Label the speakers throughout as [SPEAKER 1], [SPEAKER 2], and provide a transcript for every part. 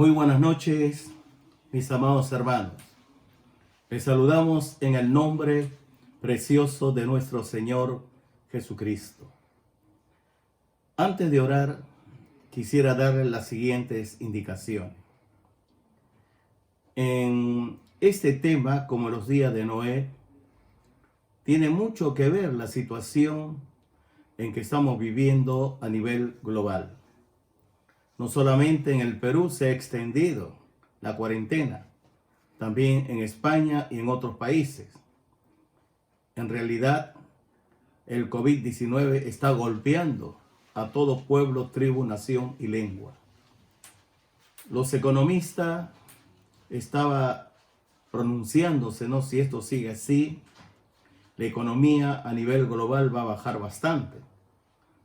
[SPEAKER 1] Muy buenas noches, mis amados hermanos. Les saludamos en el nombre precioso de nuestro Señor Jesucristo. Antes de orar, quisiera darles las siguientes indicaciones. En este tema, como los días de Noé, tiene mucho que ver la situación en que estamos viviendo a nivel global. No solamente en el Perú se ha extendido la cuarentena, también en España y en otros países. En realidad, el COVID-19 está golpeando a todo pueblo, tribu, nación y lengua. Los economistas estaban pronunciándose, ¿no? Si esto sigue así, la economía a nivel global va a bajar bastante.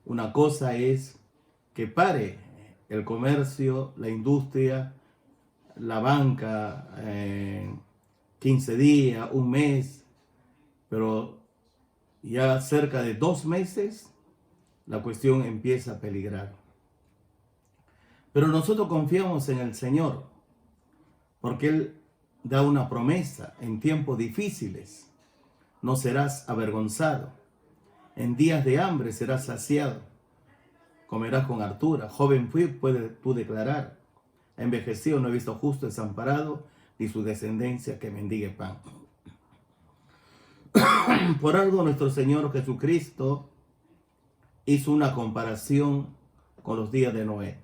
[SPEAKER 1] Una cosa es que pare el comercio, la industria, la banca, 15 días, un mes, pero ya cerca de 2 meses la cuestión empieza a peligrar. Pero nosotros confiamos en el Señor, porque Él da una promesa: en tiempos difíciles no serás avergonzado, en días de hambre serás saciado, comerás con hartura. Joven fui, puedes tú declarar, envejecido no he visto justo desamparado, ni su descendencia que mendigue pan. Por algo nuestro Señor Jesucristo hizo una comparación con los días de Noé.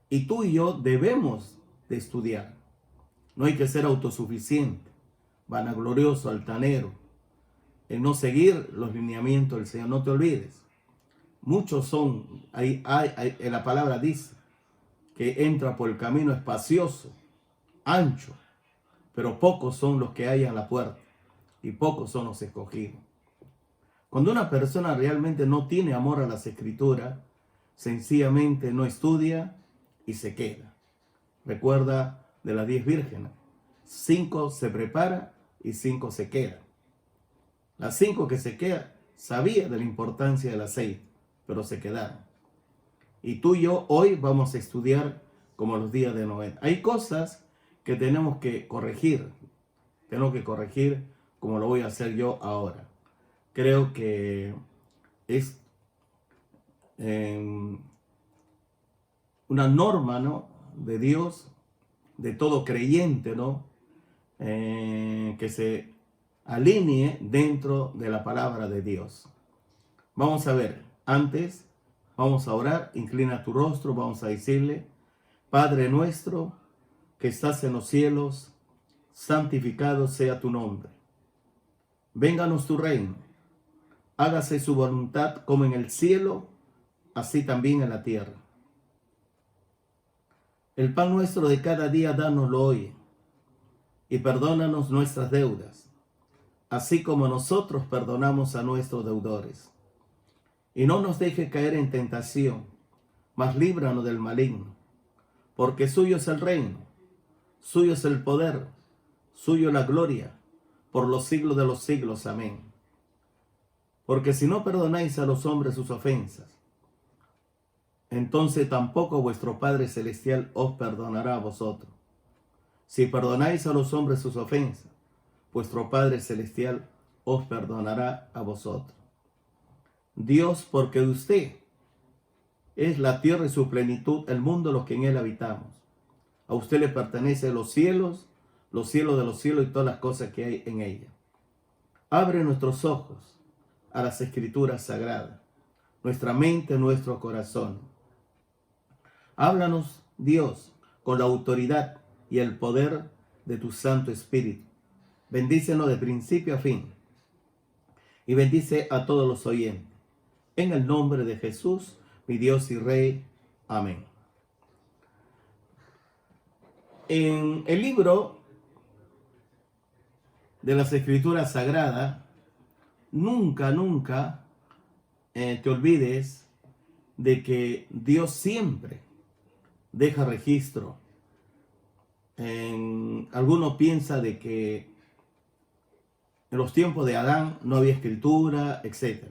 [SPEAKER 1] Y tú y yo debemos de estudiar. No hay que ser autosuficiente, vanaglorioso, altanero, en no seguir los lineamientos del Señor. No te olvides. Muchos son, la palabra dice que entra por el camino espacioso, ancho, pero pocos son los que hallan la puerta y pocos son los escogidos. Cuando una persona realmente no tiene amor a las Escrituras, sencillamente no estudia y se queda. Recuerda de las 10 vírgenes, 5 se preparan y 5 se quedan. Las 5 que se quedan sabían de la importancia del aceite, pero se quedaron. Y tú y yo hoy vamos a estudiar como los días de Noé. Hay cosas que tenemos que corregir. Tengo que corregir como lo voy a hacer yo ahora. Creo que es una norma, ¿no?, de Dios, de todo creyente, ¿no?, que se alinee dentro de la palabra de Dios. Vamos a ver, antes vamos a orar. Inclina tu rostro, vamos a decirle: Padre nuestro que estás en los cielos, santificado sea tu nombre. Vénganos tu reino. Hágase su voluntad como en el cielo, así también en la tierra. El pan nuestro de cada día dánoslo hoy, y perdónanos nuestras deudas, así como nosotros perdonamos a nuestros deudores. Y no nos deje caer en tentación, mas líbranos del maligno, porque suyo es el reino, suyo es el poder, suyo la gloria, por los siglos de los siglos. Amén. Porque si no perdonáis a los hombres sus ofensas, entonces tampoco vuestro Padre Celestial os perdonará a vosotros. Si perdonáis a los hombres sus ofensas, vuestro Padre Celestial os perdonará a vosotros. Dios, porque de usted es la tierra y su plenitud, el mundo, los que en él habitamos. A usted le pertenecen los cielos de los cielos y todas las cosas que hay en ella. Abre nuestros ojos a las Escrituras sagradas, nuestra mente, nuestro corazón. Háblanos, Dios, con la autoridad y el poder de tu Santo Espíritu. Bendícenos de principio a fin y bendice a todos los oyentes. En el nombre de Jesús, mi Dios y Rey. Amén. En el libro de las Escrituras Sagradas, nunca te olvides de que Dios siempre deja registro. Algunos piensan de que en los tiempos de Adán no había escritura, etc.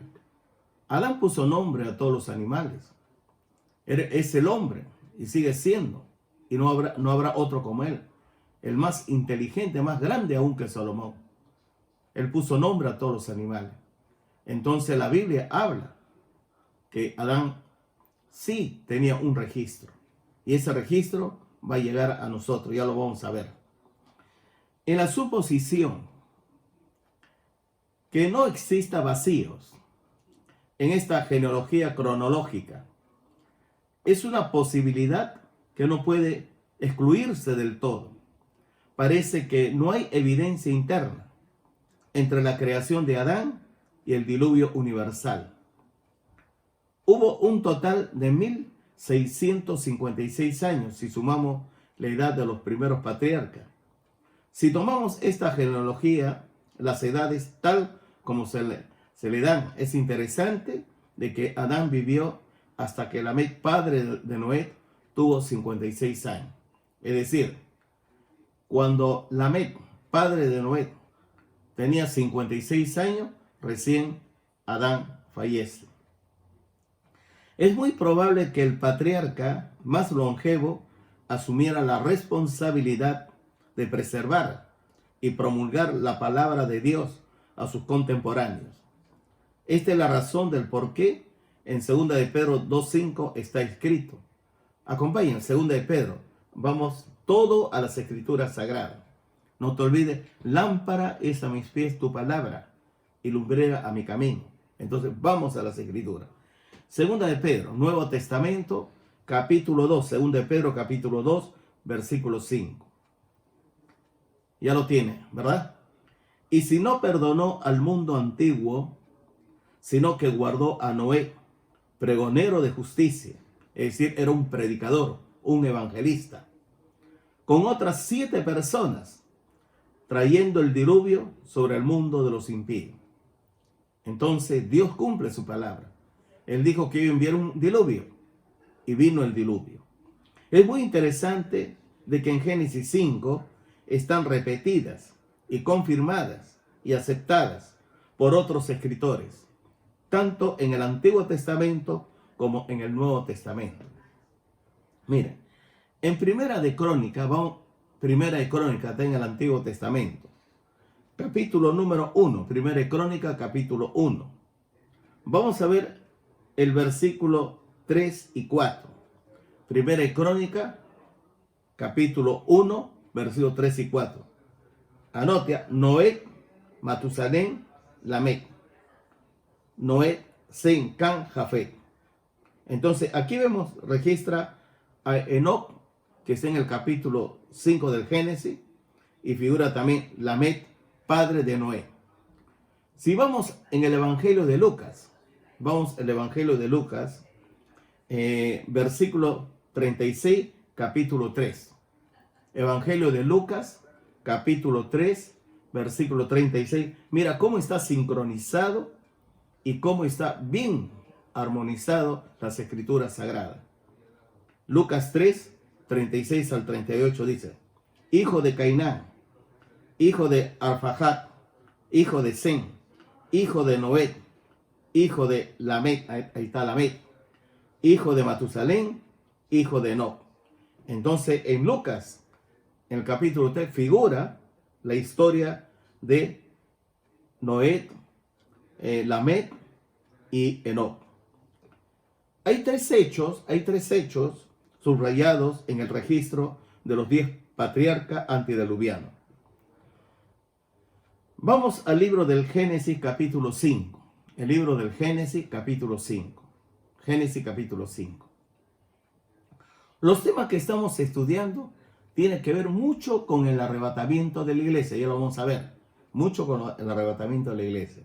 [SPEAKER 1] Adán puso nombre a todos los animales. Es el hombre y sigue siendo. y no habrá otro como él. El más inteligente, más grande aún que Salomón. Él puso nombre a todos los animales. Entonces la Biblia habla que Adán sí tenía un registro. Y ese registro va a llegar a nosotros, ya lo vamos a ver. En la suposición que no exista vacíos en esta genealogía cronológica, es una posibilidad que no puede excluirse del todo. Parece que no hay evidencia interna entre la creación de Adán y el diluvio universal. Hubo un total de 1656 años si sumamos la edad de los primeros patriarcas. Si tomamos esta genealogía, las edades tal como se le dan, es interesante de que Adán vivió hasta que Lamec, padre de Noé, tuvo 56 años. Es decir, cuando Lamec, padre de Noé, tenía 56 años, recién Adán fallece. Es muy probable que el patriarca más longevo asumiera la responsabilidad de preservar y promulgar la palabra de Dios a sus contemporáneos. Esta es la razón del por qué en 2 de Pedro 2:5 está escrito. Acompañen, 2 de Pedro. Vamos todo a las escrituras sagradas. No te olvides, lámpara es a mis pies tu palabra y lumbrera a mi camino. Entonces vamos a las escrituras. 2 de Pedro, Nuevo Testamento, capítulo 2. 2 de Pedro, capítulo 2, versículo 5. Ya lo tiene, ¿verdad? Y si no perdonó al mundo antiguo, sino que guardó a Noé, pregonero de justicia, es decir, era un predicador, un evangelista, con otras 7 personas, trayendo el diluvio sobre el mundo de los impíos. Entonces Dios cumple su palabra. Él dijo que iba a enviar un diluvio y vino el diluvio. Es muy interesante de que en Génesis 5 están repetidas y confirmadas y aceptadas por otros escritores, tanto en el Antiguo Testamento como en el Nuevo Testamento. Miren, en Primera de Crónica está en el Antiguo Testamento, capítulo número 1, Primera de Crónica, capítulo 1. Vamos a ver el versículo 3 y 4. Primera de Crónica, capítulo 1, versículos 3 y 4. Anote: Noé, Matusalén, Lamec. Noé, Sem, Can, Jafet. Entonces aquí registra a Enoc, que está en el capítulo 5 del Génesis, y figura también Lamec, padre de Noé. Si vamos en el Evangelio de Lucas, versículo 36, capítulo 3. Evangelio de Lucas, capítulo 3, versículo 36. Mira cómo está sincronizado y cómo está bien armonizado las escrituras sagradas. Lucas 3, 36 al 38 dice: hijo de Cainán, hijo de Arfaxad, hijo de Sem, hijo de Noé, hijo de Lamec, ahí está Lamec, hijo de Matusalén, hijo de Enoc. Entonces en Lucas, en el capítulo 3, figura la historia de Noé, Lamec y Enoc. Hay tres hechos subrayados en el registro de los 10 patriarcas antediluvianos. Vamos al libro del Génesis capítulo 5. El libro del Génesis capítulo 5. Génesis capítulo 5. Los temas que estamos estudiando tienen que ver mucho con el arrebatamiento de la iglesia. Ya lo vamos a ver. Mucho con el arrebatamiento de la iglesia.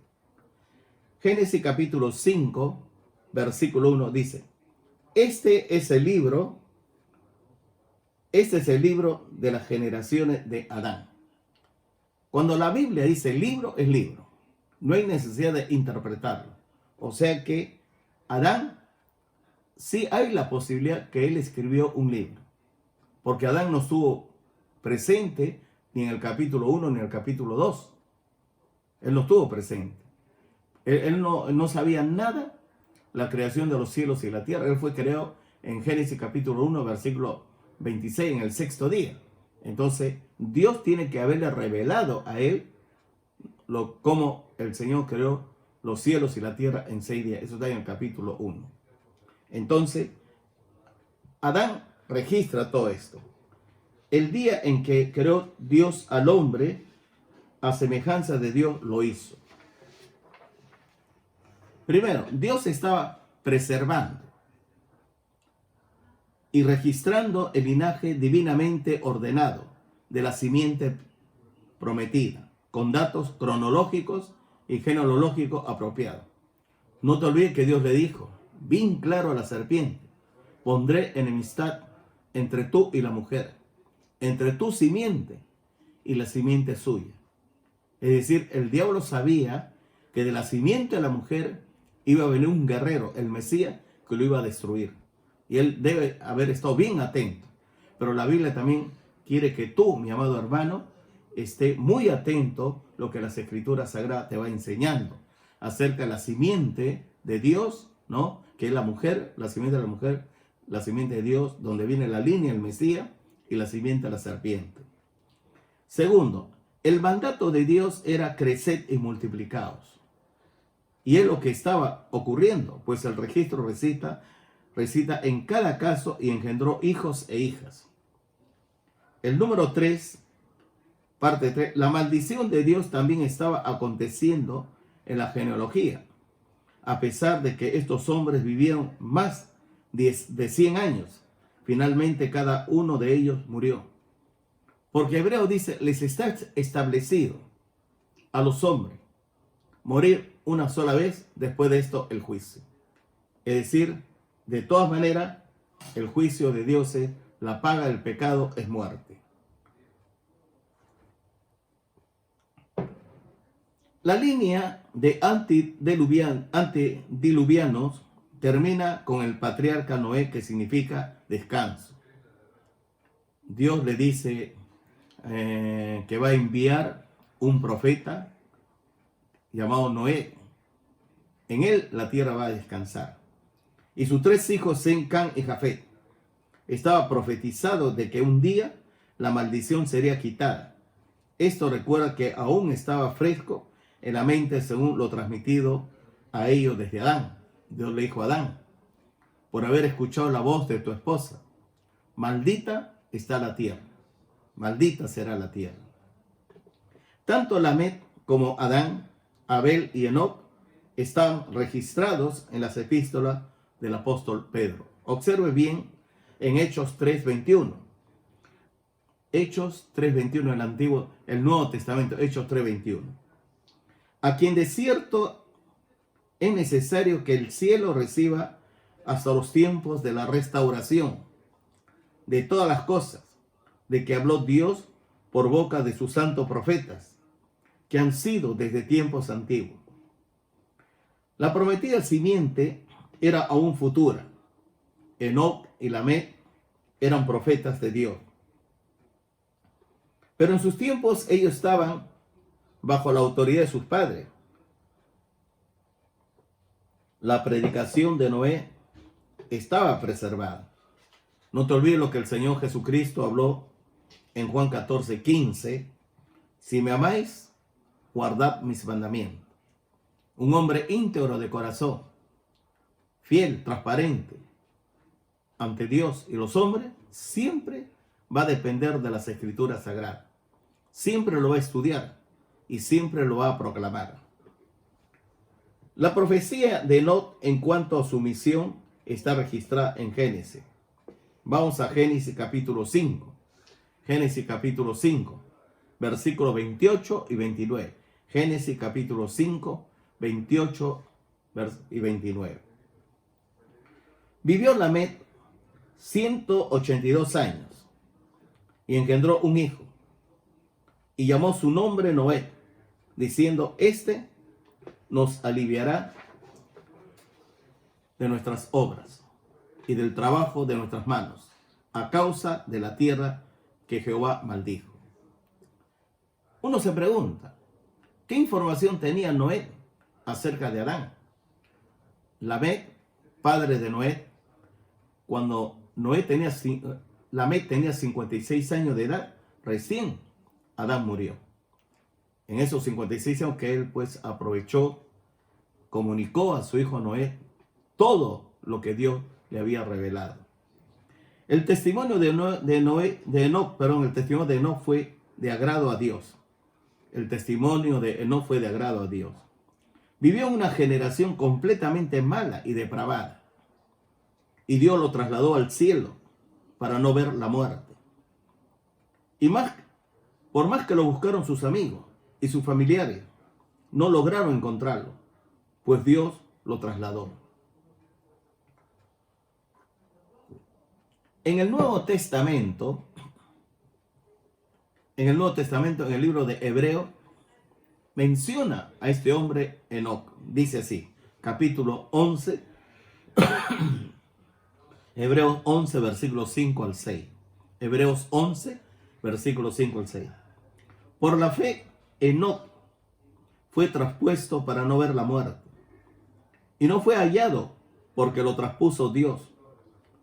[SPEAKER 1] Génesis capítulo 5, versículo 1 dice: Este es el libro de las generaciones de Adán. Cuando la Biblia dice libro, es libro. No hay necesidad de interpretarlo. O sea que Adán, sí hay la posibilidad que él escribió un libro. Porque Adán no estuvo presente ni en el capítulo 1 ni en el capítulo 2. Él no estuvo presente. Él no sabía nada la creación de los cielos y la tierra. Él fue creado en Génesis capítulo 1, versículo 26, en el sexto día. Entonces, Dios tiene que haberle revelado a él cómo el Señor creó los cielos y la tierra en 6 días. Eso está en el capítulo 1. Entonces, Adán registra todo esto. El día en que creó Dios al hombre, a semejanza de Dios lo hizo. Primero, Dios estaba preservando y registrando el linaje divinamente ordenado de la simiente prometida, con datos cronológicos y genealógicos apropiados. No te olvides que Dios le dijo bien claro a la serpiente: pondré enemistad entre tú y la mujer, entre tu simiente y la simiente suya. Es decir, el diablo sabía que de la simiente de la mujer iba a venir un guerrero, el Mesías, que lo iba a destruir. Y él debe haber estado bien atento. Pero la Biblia también quiere que tú, mi amado hermano, esté muy atento a lo que las Escrituras Sagradas te va enseñando acerca de la simiente de Dios, ¿no? Que es la mujer, la simiente de la mujer, la simiente de Dios, donde viene la línea, el Mesías, y la simiente de la serpiente. Segundo, el mandato de Dios era crecer y multiplicaos. Y es lo que estaba ocurriendo, pues el registro recita en cada caso y engendró hijos e hijas. El número 3, parte 3, la maldición de Dios también estaba aconteciendo en la genealogía, a pesar de que estos hombres vivieron más de 100 años. Finalmente cada uno de ellos murió. Porque Hebreo dice, les está establecido a los hombres morir una sola vez, después de esto el juicio. Es decir, de todas maneras, el juicio de Dios es, la paga del pecado es muerte. La línea de antediluvianos termina con el patriarca Noé, que significa descanso. Dios le dice que va a enviar un profeta llamado Noé. En él la tierra va a descansar. Y sus 3 hijos, Sem, Cam y Jafet. Estaba profetizado de que un día la maldición sería quitada. Esto recuerda que aún estaba fresco en la mente según lo transmitido a ellos desde Adán. Dios le dijo a Adán: por haber escuchado la voz de tu esposa, maldita está la tierra, maldita será la tierra. Tanto Lamet como Adán, Abel y Enoc están registrados en las epístolas del apóstol Pedro. Observe bien en Hechos 3:21. Hechos 3:21 el Nuevo Testamento, Hechos 3:21. A quien de cierto es necesario que el cielo reciba hasta los tiempos de la restauración de todas las cosas, de que habló Dios por boca de sus santos profetas, que han sido desde tiempos antiguos. La prometida simiente era aún futura. Enoc y Lamet eran profetas de Dios. Pero en sus tiempos ellos estaban bajo la autoridad de sus padres. La predicación de Noé estaba preservada. No te olvides lo que el Señor Jesucristo habló en Juan 14:15. Si me amáis, guardad mis mandamientos. Un hombre íntegro de corazón, fiel, transparente ante Dios y los hombres, siempre va a depender de las Escrituras Sagradas. Siempre lo va a estudiar y siempre lo va a proclamar. La profecía de Enoc en cuanto a su misión está registrada en Génesis. Vamos a Génesis capítulo 5. Génesis capítulo 5, versículos 28 y 29. Génesis capítulo 5, 28 y 29. Vivió Lamet 182 años y engendró un hijo y llamó su nombre Noé, diciendo: este nos aliviará de nuestras obras y del trabajo de nuestras manos, a causa de la tierra que Jehová maldijo. Uno se pregunta, ¿qué información tenía Noé acerca de Adán? Lamet, padre de Noé, cuando Noé tenía Lamec tenía 56 años de edad, recién Adán murió. En esos 56 años que él pues aprovechó, comunicó a su hijo Noé todo lo que Dios le había revelado. El testimonio de Enoc fue de agrado a Dios. El testimonio de Enoc fue de agrado a Dios. Vivió en una generación completamente mala y depravada. Y Dios lo trasladó al cielo para no ver la muerte. Y por más que lo buscaron sus amigos y sus familiares, no lograron encontrarlo, pues Dios lo trasladó. En el Nuevo Testamento, en el libro de Hebreos, menciona a este hombre Enoc. Dice así, capítulo 11, Hebreos 11, versículos 5 al 6. Hebreos 11, versículos 5 al 6. Por la fe, Enoc fue traspuesto para no ver la muerte. Y no fue hallado porque lo traspuso Dios.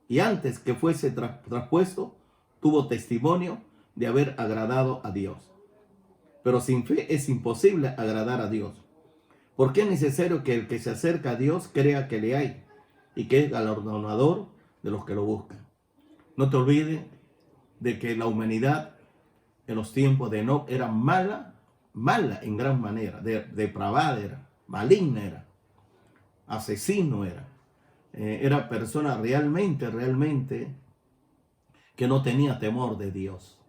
[SPEAKER 1] Y antes que fuese traspuesto, tuvo testimonio de haber agradado a Dios. Pero sin fe es imposible agradar a Dios, porque es necesario que el que se acerca a Dios crea que le hay y que es galardonador de los que lo buscan. No te olvides de que la humanidad en los tiempos de Enoc era mala en gran manera, depravada era, maligna era, asesino era persona realmente que no tenía temor de Dios.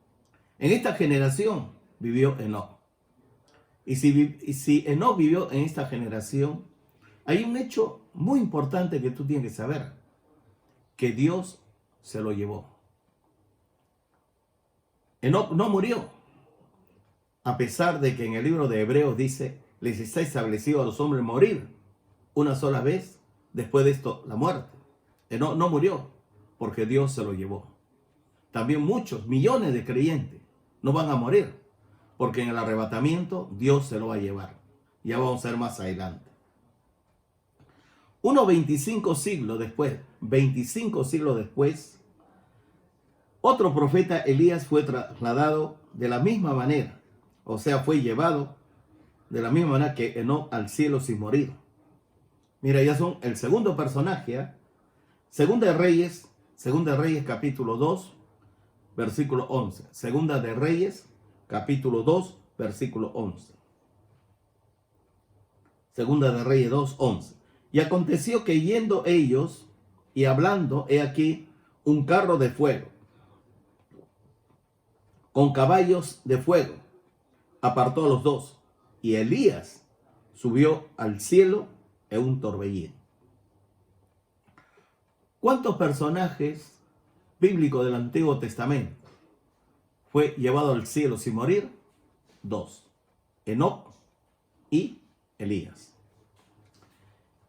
[SPEAKER 1] En esta generación vivió Enoc. Y si Enoc vivió en esta generación, hay un hecho muy importante que tú tienes que saber, que Dios se lo llevó. Enoc no murió, a pesar de que en el libro de Hebreos dice, les está establecido a los hombres morir una sola vez, después de esto la muerte. Enoc no murió, porque Dios se lo llevó. También muchos, millones de creyentes no van a morir, porque en el arrebatamiento Dios se lo va a llevar. Ya vamos a ver más adelante. 25 siglos después, otro profeta Elías fue trasladado de la misma manera, o sea, fue llevado de la misma manera que Enoc al cielo sin morir. Mira, ya son el segundo personaje, Segunda de Reyes capítulo 2, versículo 11. Segunda de Reyes capítulo 2, versículo 11. Segunda de Reyes 2, 11. Y aconteció que yendo ellos y hablando, he aquí un carro de fuego, con caballos de fuego, apartó a los dos, y Elías subió al cielo en un torbellino. ¿Cuántos personajes bíblicos del Antiguo Testamento fue llevado al cielo sin morir? 2, Enoc y Elías.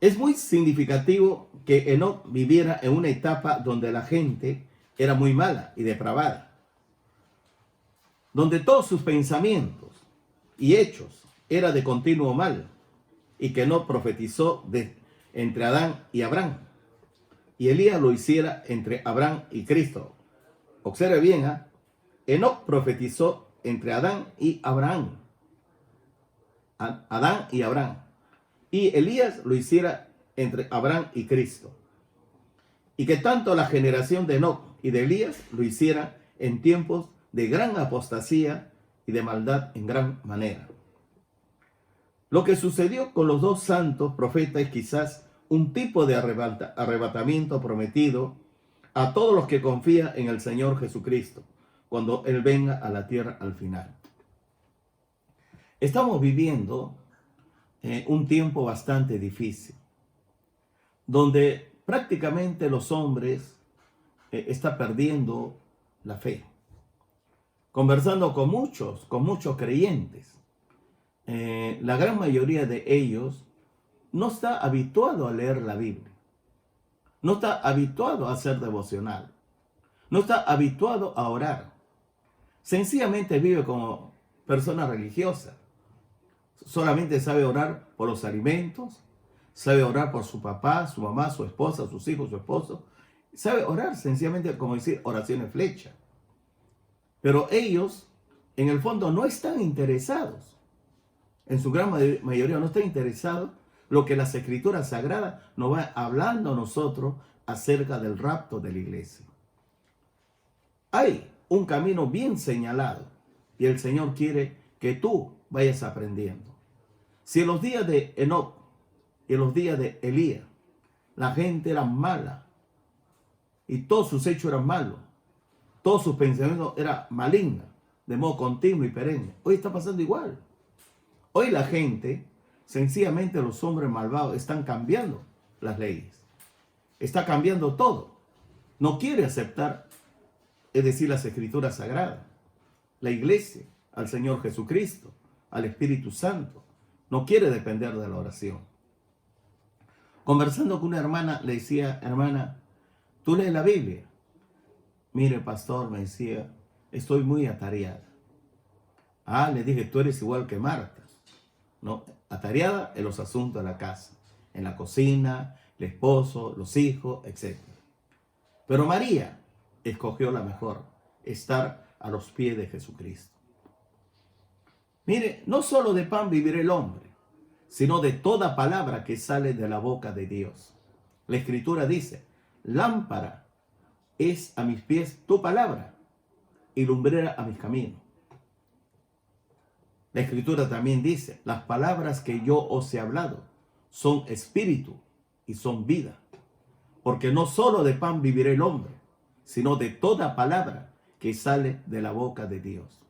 [SPEAKER 1] Es muy significativo que Enoc viviera en una etapa donde la gente era muy mala y depravada, donde todos sus pensamientos y hechos eran de continuo mal, y que Enoc profetizó entre Adán y Abraham, y Elías lo hiciera entre Abraham y Cristo. Observe bien, Enoc profetizó entre Adán y Abraham, y Elías lo hiciera entre Abraham y Cristo. Y que tanto la generación de Enoc y de Elías lo hiciera en tiempos de gran apostasía y de maldad en gran manera. Lo que sucedió con los dos santos profetas es quizás un tipo de arrebatamiento prometido a todos los que confían en el Señor Jesucristo, cuando Él venga a la tierra al final. Estamos viviendo un tiempo bastante difícil, donde prácticamente los hombres están perdiendo la fe. Conversando con muchos creyentes, la gran mayoría de ellos no está habituado a leer la Biblia, no está habituado a hacer devocional, no está habituado a orar. Sencillamente vive como persona religiosa. Solamente sabe orar por los alimentos, sabe orar por su papá, su mamá, su esposa, sus hijos, su esposo. sabe orar, sencillamente como decir oraciones flecha. Pero ellos, en el fondo, no están interesados. En su gran mayoría no están interesados lo que las Escrituras Sagradas nos va hablando a nosotros acerca del rapto de la iglesia. Hay un camino bien señalado y el Señor quiere que tú vayas aprendiendo. Si en los días de Enoc y en los días de Elías la gente era mala y todos sus hechos eran malos, todos sus pensamientos eran malignos, de modo continuo y perenne, hoy está pasando igual. Hoy la gente, sencillamente los hombres malvados, están cambiando las leyes. Está cambiando todo. No quiere aceptar, es decir, las Escrituras Sagradas, la iglesia, al Señor Jesucristo, al Espíritu Santo. No quiere depender de la oración. Conversando con una hermana, le decía, hermana, ¿tú lees la Biblia? Mire, pastor, me decía, estoy muy atareada. Ah, le dije, tú eres igual que Marta, ¿no? Atareada en los asuntos de la casa, en la cocina, el esposo, los hijos, etc. Pero María escogió la mejor, estar a los pies de Jesucristo. Mire, no solo de pan vivirá el hombre, sino de toda palabra que sale de la boca de Dios. La Escritura dice, lámpara es a mis pies tu palabra y lumbrera a mis caminos. La Escritura también dice, las palabras que yo os he hablado son espíritu y son vida. Porque no solo de pan vivirá el hombre, sino de toda palabra que sale de la boca de Dios.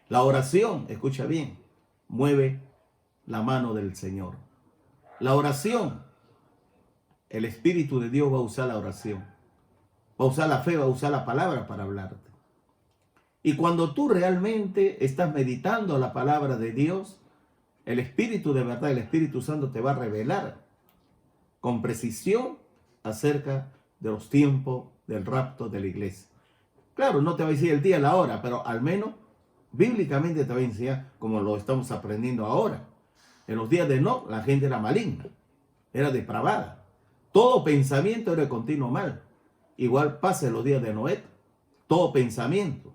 [SPEAKER 1] La oración, escucha bien, mueve la mano del Señor. La oración, el Espíritu de Dios va a usar la oración. Va a usar la fe, va a usar la palabra para hablarte. Y cuando tú realmente estás meditando la palabra de Dios, el Espíritu de verdad, el Espíritu Santo te va a revelar con precisión acerca de los tiempos del rapto de la iglesia. Claro, no te va a decir el día y la hora, pero al menos bíblicamente te va a enseñar como lo estamos aprendiendo ahora. En los días de Enoc la gente era maligna, era depravada. Todo pensamiento era de continuo mal. Igual pasa en los días de Noé. Todo pensamiento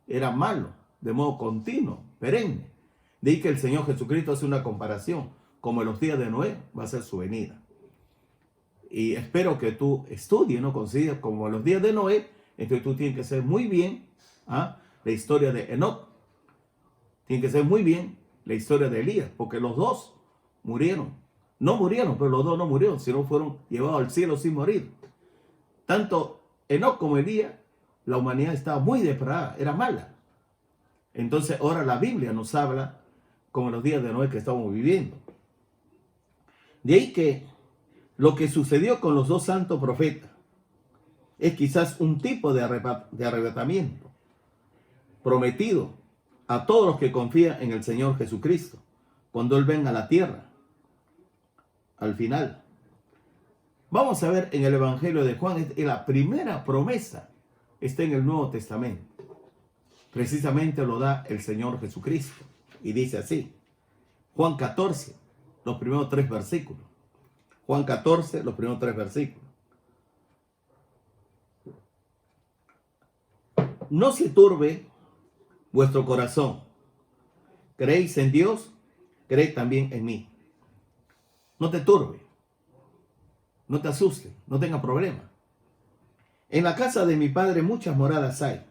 [SPEAKER 1] era malo, de modo continuo, perenne. De ahí que el Señor Jesucristo hace una comparación. Como en los días de Noé va a ser su venida. Y espero que tú estudies, no consideres como en los días de Noé. Entonces tú tienes que hacer muy bien la historia de Enoc. Tiene que ser muy bien la historia de Elías, porque los dos murieron. No murieron, pero los dos no murieron, sino fueron llevados al cielo sin morir. Tanto Enoc como Elías, la humanidad estaba muy depravada, era mala. Entonces ahora la Biblia nos habla como en los días de Noé que estamos viviendo. De ahí que lo que sucedió con los dos santos profetas es quizás un tipo de arrebatamiento prometido a todos los que confían en el Señor Jesucristo, cuando Él venga a la tierra, al final. Vamos a ver en el Evangelio de Juan, la primera promesa está en el Nuevo Testamento. Precisamente lo da el Señor Jesucristo. Y dice así, Juan 14, los primeros 3 versículos. Juan 14, los primeros 3 versículos. No se turbe vuestro corazón. Creéis en Dios, creéis también en mí. No te turbe, no te asuste, no tenga problema. En la casa de mi Padre muchas moradas hay.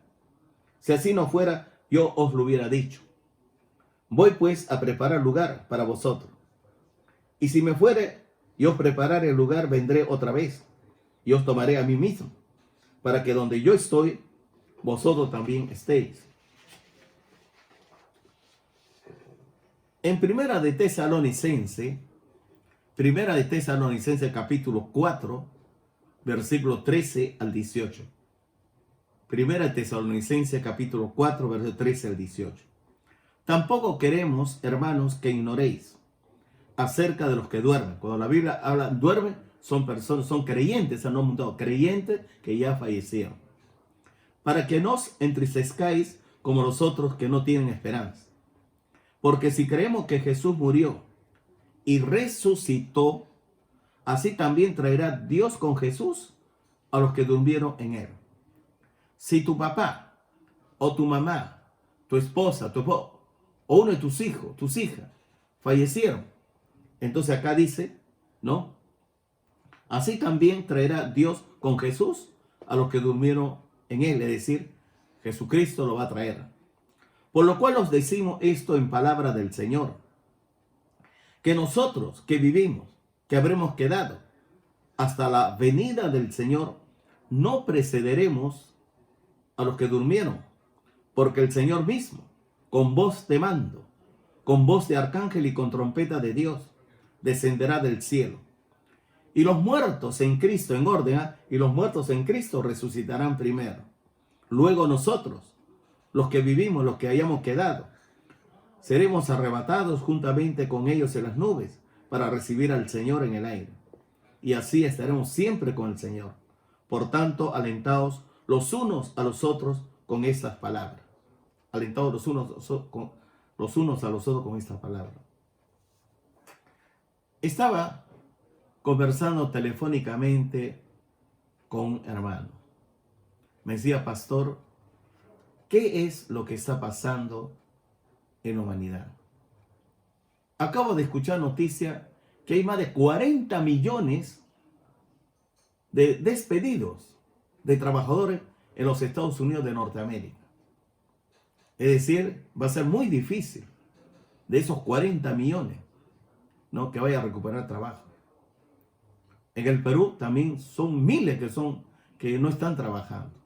[SPEAKER 1] Si así no fuera, yo os lo hubiera dicho. Voy pues a preparar lugar para vosotros. Y si me fuere y os prepararé el lugar, vendré otra vez y os tomaré a mí mismo, para que donde yo estoy, vosotros también estéis. En Primera de Tesalonicense capítulo 4, versículo 13 al 18. Primera de Tesalonicense capítulo 4, versículo 13 al 18. Tampoco queremos, hermanos, que ignoréis acerca de los que duermen. Cuando la Biblia habla duermen, son personas, son creyentes, no mundados, creyentes que ya fallecieron. Para que no os entristezcáis como los otros que no tienen esperanza. Porque si creemos que Jesús murió y resucitó, así también traerá Dios con Jesús a los que durmieron en él. Si tu papá o tu mamá, tu esposa, tu esposo, o uno de tus hijos, tus hijas, fallecieron, entonces acá dice, ¿no? Así también traerá Dios con Jesús a los que durmieron en él, es decir, Jesucristo lo va a traer. Por lo cual os decimos esto en palabra del Señor, que nosotros que vivimos, que habremos quedado hasta la venida del Señor, no precederemos a los que durmieron, porque el Señor mismo, con voz de mando, con voz de arcángel y con trompeta de Dios, descenderá del cielo. Y los muertos en Cristo, en orden, y los muertos en Cristo resucitarán primero. Luego nosotros, los que vivimos, los que hayamos quedado, seremos arrebatados juntamente con ellos en las nubes para recibir al Señor en el aire. Y así estaremos siempre con el Señor. Por tanto, alentaos los unos a los otros con estas palabras. Alentaos los unos a los otros con estas palabras. Estaba conversando telefónicamente con un hermano. Me decía, pastor, ¿qué es lo que está pasando en la humanidad? Acabo de escuchar noticia que hay más de 40 millones de despedidos de trabajadores en los Estados Unidos de Norteamérica. Es decir, va a ser muy difícil de esos 40 millones, ¿no?, que vaya a recuperar trabajo. En el Perú también son miles que no están trabajando.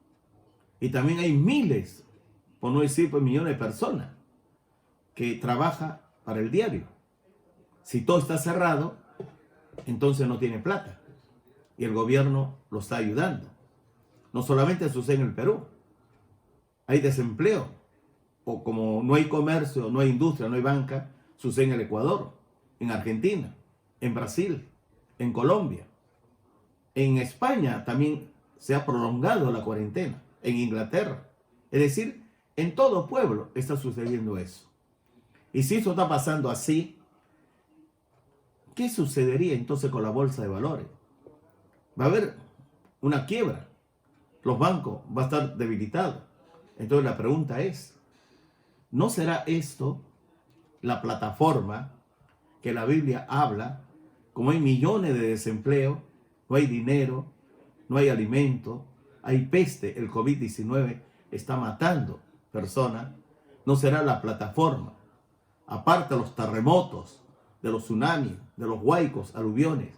[SPEAKER 1] Y también hay miles, por no decir pues millones de personas, que trabajan para el diario. Si todo está cerrado, entonces no tiene plata. Y el gobierno lo está ayudando. No solamente sucede en el Perú. Hay desempleo. O como no hay comercio, no hay industria, no hay banca, sucede en el Ecuador, en Argentina, en Brasil, en Colombia. En España también se ha prolongado la cuarentena. En Inglaterra. Es decir, en todo pueblo está sucediendo eso. Y si eso está pasando así, ¿qué sucedería entonces con la bolsa de valores? Va a haber una quiebra. Los bancos van a estar debilitados. Entonces la pregunta es, ¿no será esto la plataforma que la Biblia habla? Como hay millones de desempleo, no hay dinero, no hay alimento, hay peste, el COVID-19 está matando personas. ¿No será la plataforma, aparte de los terremotos, de los tsunamis, de los huaicos, aluviones,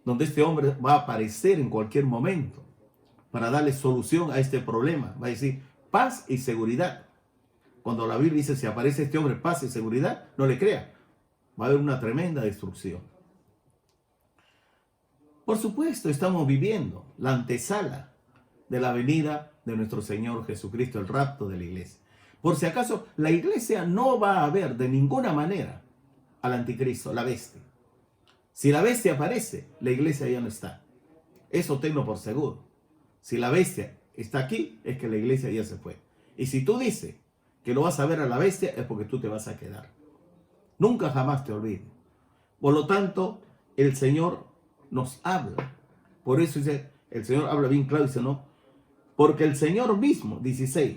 [SPEAKER 1] donde este hombre va a aparecer en cualquier momento para darle solución a este problema? Va a decir paz y seguridad. Cuando la Biblia dice, si aparece este hombre, paz y seguridad, no le crea. Va a haber una tremenda destrucción. Por supuesto, estamos viviendo la antesala de la venida de nuestro Señor Jesucristo, el rapto de la iglesia. Por si acaso, la iglesia no va a ver de ninguna manera al anticristo, la bestia. Si la bestia aparece, la iglesia ya no está. Eso tenlo por seguro. Si la bestia está aquí, es que la iglesia ya se fue. Y si tú dices que lo vas a ver a la bestia, es porque tú te vas a quedar. Nunca jamás te olvides. Por lo tanto, el Señor nos habla. Por eso dice, el Señor habla bien claro, dice, no, porque el Señor mismo, 16,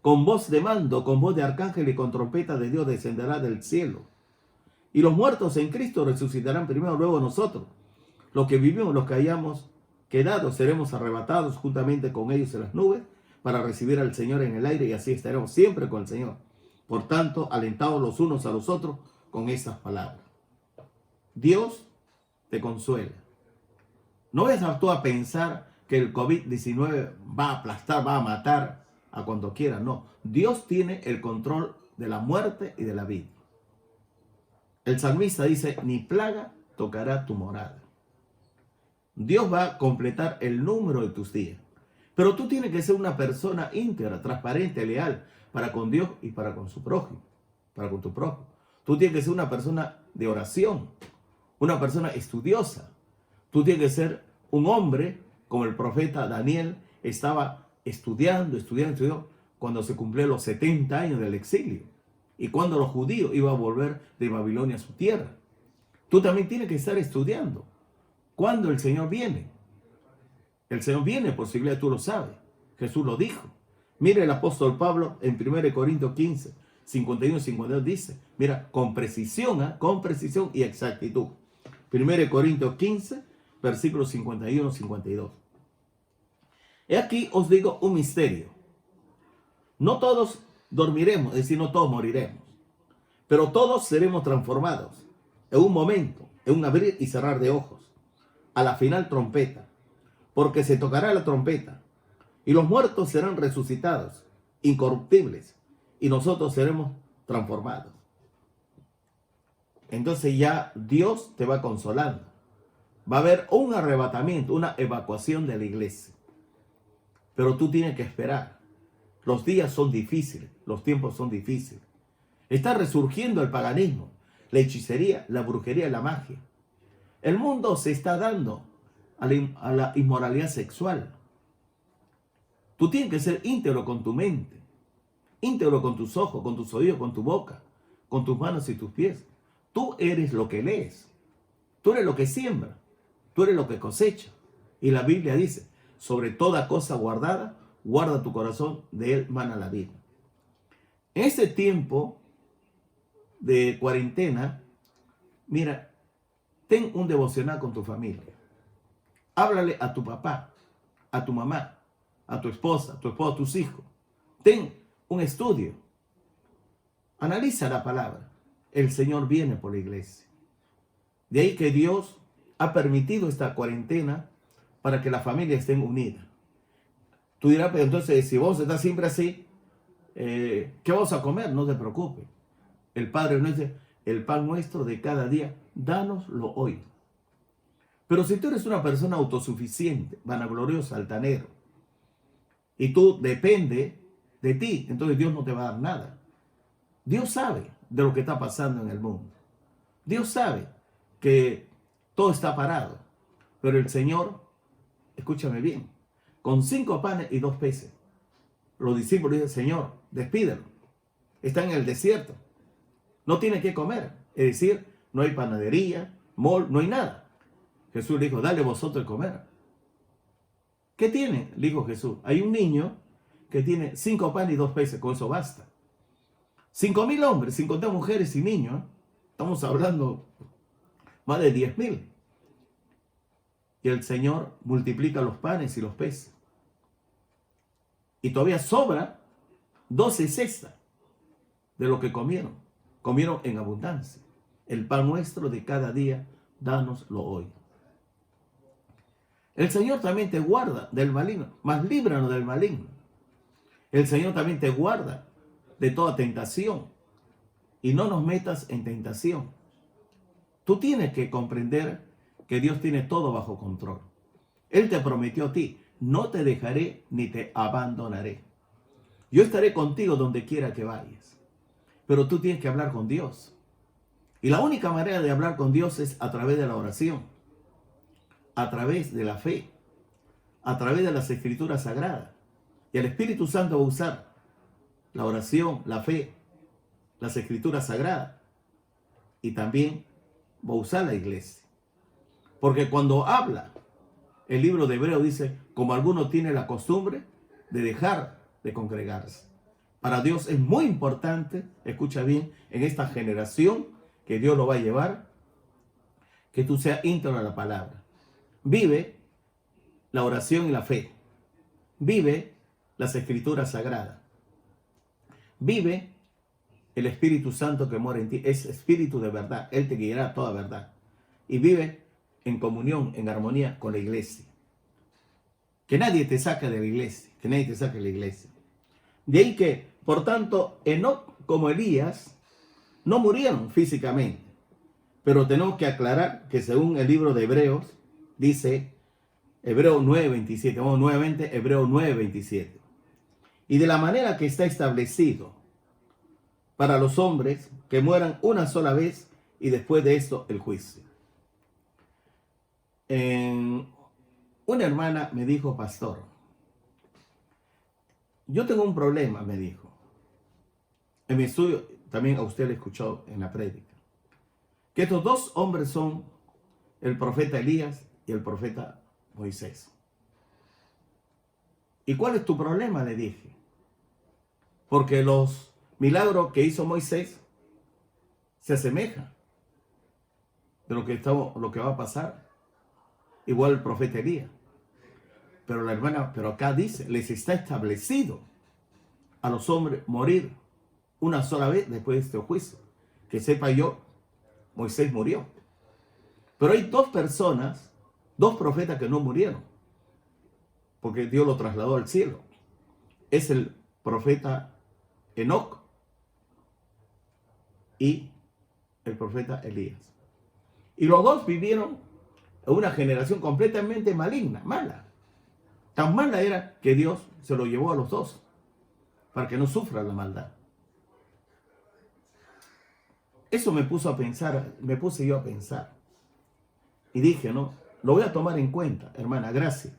[SPEAKER 1] con voz de mando, con voz de arcángel y con trompeta de Dios descenderá del cielo. Y los muertos en Cristo resucitarán primero, luego nosotros. Los que vivimos, los que hayamos quedado, seremos arrebatados juntamente con ellos en las nubes para recibir al Señor en el aire, y así estaremos siempre con el Señor. Por tanto, alentados los unos a los otros con estas palabras. Dios te consuela. No vayas tú a pensar que el COVID-19 va a aplastar, va a matar a cuando quiera. No, Dios tiene el control de la muerte y de la vida. El salmista dice, ni plaga tocará tu morada. Dios va a completar el número de tus días. Pero tú tienes que ser una persona íntegra, transparente, leal para con Dios y para con su prójimo, para con tu prójimo. Tú tienes que ser una persona de oración, una persona estudiosa. Tú tienes que ser un hombre como el profeta Daniel estaba estudiando cuando se cumplieron los 70 años del exilio y cuando los judíos iban a volver de Babilonia a su tierra. Tú también tienes que estar estudiando cuándo el Señor viene. El Señor viene por su iglesia, tú lo sabes. Jesús lo dijo. Mire el apóstol Pablo en 1 Corintios 15, 51 y 52 dice, mira, con precisión y exactitud. 1 Corintios 15, versículos 51 y 52. He aquí os digo un misterio. No todos dormiremos, es decir, no todos moriremos, pero todos seremos transformados en un momento, en un abrir y cerrar de ojos, a la final trompeta, porque se tocará la trompeta, y los muertos serán resucitados, incorruptibles, y nosotros seremos transformados. Entonces ya Dios te va consolando. Va a haber un arrebatamiento, una evacuación de la iglesia. Pero tú tienes que esperar. Los días son difíciles, los tiempos son difíciles. Está resurgiendo el paganismo, la hechicería, la brujería y la magia. El mundo se está dando a la inmoralidad sexual. Tú tienes que ser íntegro con tu mente, íntegro con tus ojos, con tus oídos, con tu boca, con tus manos y tus pies. Tú eres lo que lees, tú eres lo que siembra, tú eres lo que cosecha. Y la Biblia dice, sobre toda cosa guardada, guarda tu corazón, de él mana la vida. En este tiempo de cuarentena, mira, ten un devocional con tu familia. Háblale a tu papá, a tu mamá, a tu esposa, a tus hijos. Ten un estudio. Analiza la palabra. El Señor viene por la iglesia. De ahí que Dios ha permitido esta cuarentena para que las familias estén unidas. Tú dirás, pero entonces, si vos estás siempre así, ¿qué vamos a comer? No te preocupes. El Padre nos dice, el pan nuestro de cada día, dánoslo hoy. Pero si tú eres una persona autosuficiente, vanagloriosa, altanero, y tú depende de ti, entonces Dios no te va a dar nada. Dios sabe de lo que está pasando en el mundo. Dios sabe que todo está parado. Pero el Señor, escúchame bien, con 5 panes y 2 peces, los discípulos dicen, Señor, despídelo. Está en el desierto. No tiene que comer. Es decir, no hay panadería, mall, no hay nada. Jesús le dijo, dale vosotros el comer. ¿Qué tiene? Le dijo Jesús. Hay un niño que tiene 5 panes y 2 peces. Con eso basta. 5.000 hombres, sin contar mujeres y niños. Estamos hablando más de 10.000. Y el Señor multiplica los panes y los peces. Y todavía sobra 12 cestas de lo que comieron. Comieron en abundancia. El pan nuestro de cada día, dánoslo hoy. El Señor también te guarda del maligno, mas líbranos del maligno. El Señor también te guarda de toda tentación y no nos metas en tentación. Tú tienes que comprender que Dios tiene todo bajo control. Él te prometió a ti, no te dejaré ni te abandonaré. Yo estaré contigo donde quiera que vayas. Pero tú tienes que hablar con Dios. Y la única manera de hablar con Dios es a través de la oración, a través de la fe, a través de las escrituras sagradas. Y el Espíritu Santo va a usar la oración, la fe, las escrituras sagradas. Y también va a usar la iglesia. Porque cuando habla, el libro de Hebreo dice, como alguno tiene la costumbre de dejar de congregarse. Para Dios es muy importante, escucha bien, en esta generación que Dios lo va a llevar, que tú seas íntegro a la palabra. Vive la oración y la fe. Vive las escrituras sagradas. Vive el Espíritu Santo que mora en ti. Es espíritu de verdad. Él te guiará a toda verdad. Y vive en comunión, en armonía con la iglesia. Que nadie te saque de la iglesia. Que nadie te saque de la iglesia. De ahí que, por tanto, Enoc como Elías no murieron físicamente. Pero tenemos que aclarar que según el libro de Hebreos, dice Hebreo 9:27. Vamos nuevamente, Hebreo 9:27. Y de la manera que está establecido para los hombres que mueran una sola vez y después de esto el juicio. Una hermana me dijo, pastor, yo tengo un problema, me dijo. En mi estudio, también a usted le escuchó en la prédica, que estos 2 hombres son el profeta Elías y el profeta Moisés. ¿Y cuál es tu problema?, le dije. Porque los milagros que hizo Moisés se asemejan de lo que va a pasar. Igual el profeta Elías. Pero la hermana, pero acá dice, les está establecido a los hombres morir una sola vez después de este juicio. Que sepa yo, Moisés murió. Pero hay dos personas, dos profetas que no murieron, porque Dios lo trasladó al cielo. Es el profeta Enoc y el profeta Elías. Y los dos vivieron en una generación completamente maligna, mala. Tan mala era que Dios se lo llevó a los dos para que no sufran la maldad. Eso me puso a pensar, me puse yo a pensar. Y dije, no, lo voy a tomar en cuenta, hermana, gracias.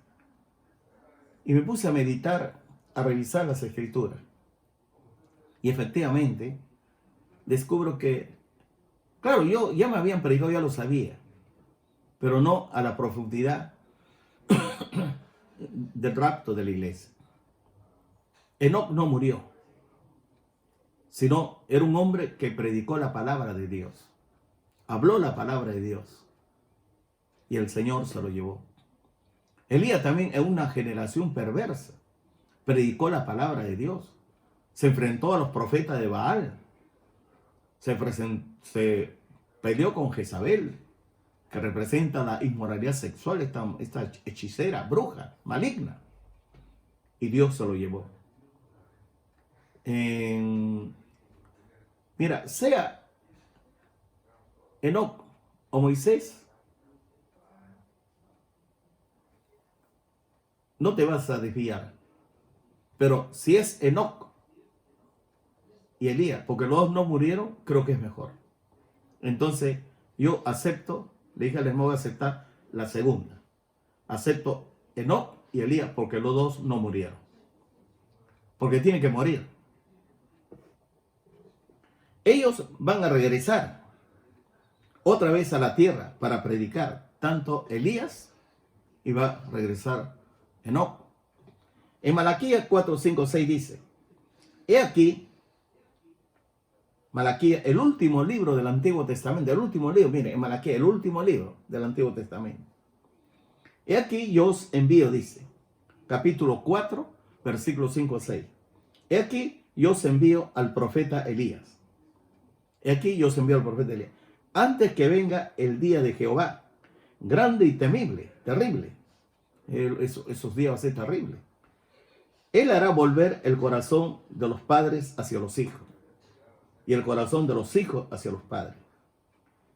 [SPEAKER 1] Y me puse a meditar, a revisar las escrituras. Y efectivamente, descubro que, claro, yo ya me habían predicado, ya lo sabía, pero no a la profundidad del rapto de la iglesia. Enoc no murió, sino era un hombre que predicó la palabra de Dios. Habló la palabra de Dios. Y el Señor se lo llevó. Elías también es una generación perversa. Predicó la palabra de Dios. Se enfrentó a los profetas de Baal. Se peleó con Jezabel, que representa la inmoralidad sexual, esta hechicera, bruja, maligna. Y Dios se lo llevó. Mira, sea Enoc o Moisés, no te vas a desviar. Pero si es Enoc y Elías, porque los dos no murieron, creo que es mejor. Entonces, yo acepto, le dije al hermano, voy a aceptar la segunda. Acepto Enoc y Elías porque los dos no murieron. Porque tienen que morir. Ellos van a regresar otra vez a la tierra para predicar. Tanto Elías y va a regresar Enoc. En Malaquías 4, 5, 6 dice, he aquí, Malaquías, el último libro del Antiguo Testamento, el último libro, miren, en Malaquías, el último libro del Antiguo Testamento. He aquí yo os envío, dice, capítulo 4, versículos 5 a 6. He aquí yo os envío al profeta Elías. He aquí yo os envío al profeta Elías. Antes que venga el día de Jehová, grande y temible, terrible. Esos días va a ser terrible. Él hará volver el corazón de los padres hacia los hijos y el corazón de los hijos hacia los padres.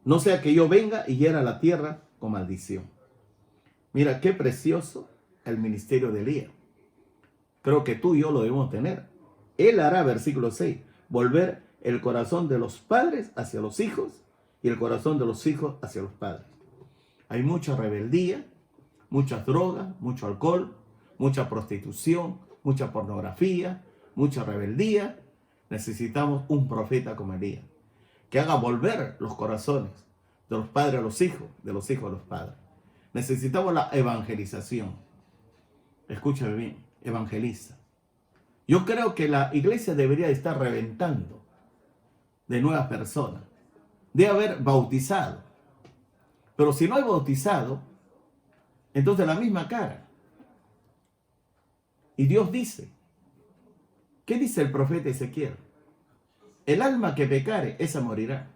[SPEAKER 1] No sea que yo venga y hiera la tierra con maldición. Mira qué precioso el ministerio de Elías. Creo que tú y yo lo debemos tener. Él hará, versículo 6, volver el corazón de los padres hacia los hijos y el corazón de los hijos hacia los padres. Hay mucha rebeldía, muchas drogas, mucho alcohol, mucha prostitución, mucha pornografía, mucha rebeldía. Necesitamos un profeta como Elías, que haga volver los corazones de los padres a los hijos, de los hijos a los padres. Necesitamos la evangelización. Escúchame bien, evangeliza. Yo creo que la iglesia debería estar reventando de nuevas personas. De haber bautizado. Pero si no hay bautizado, entonces la misma cara. Y Dios dice, ¿qué dice el profeta Ezequiel? El alma que pecare, esa morirá.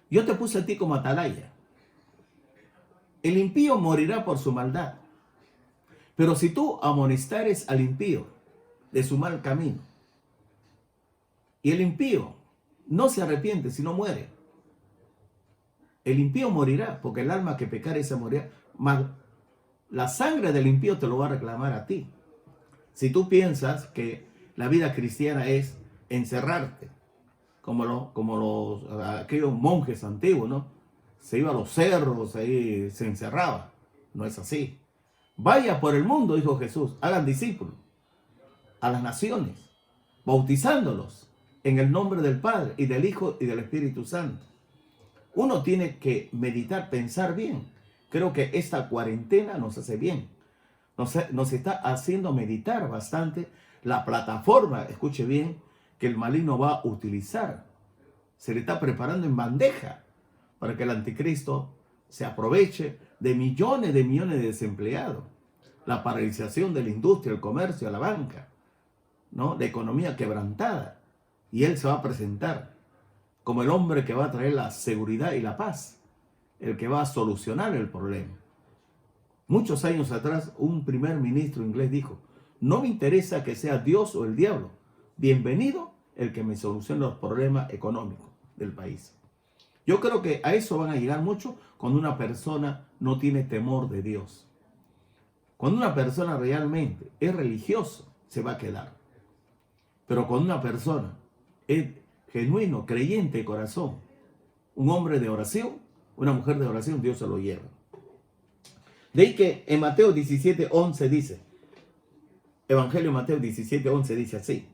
[SPEAKER 1] Yo te puse a ti como atalaya. El impío morirá por su maldad. Pero si tú amonestares al impío de su mal camino, y el impío no se arrepiente, sino muere, el impío morirá, porque el alma que pecare, esa morirá. Mas la sangre del impío te lo va a reclamar a ti. Si tú piensas que la vida cristiana es encerrarte, como aquellos monjes antiguos, ¿no? Se iba a los cerros, ahí se encerraba. No es así. Vaya por el mundo, dijo Jesús, hagan discípulos a las naciones, bautizándolos en el nombre del Padre y del Hijo y del Espíritu Santo. Uno tiene que meditar, pensar bien. Creo que esta cuarentena nos hace bien. nos está haciendo meditar bastante la plataforma, escuche bien, que el maligno va a utilizar. Se le está preparando en bandeja para que el anticristo se aproveche de millones de desempleados. La paralización de la industria, el comercio, la banca, ¿no? La economía quebrantada. Y él se va a presentar como el hombre que va a traer la seguridad y la paz, el que va a solucionar el problema. Muchos años atrás, un primer ministro inglés dijo: no me interesa que sea Dios o el diablo, bienvenido el que me solucione los problemas económicos del país. Yo creo que a eso van a llegar mucho cuando una persona no tiene temor de Dios. Cuando una persona realmente es religioso, se va a quedar. Pero cuando una persona es genuino, creyente de corazón, un hombre de oración, una mujer de oración, Dios se lo lleva. De ahí que en Mateo 17:11 dice, Evangelio de Mateo 17:11 dice así: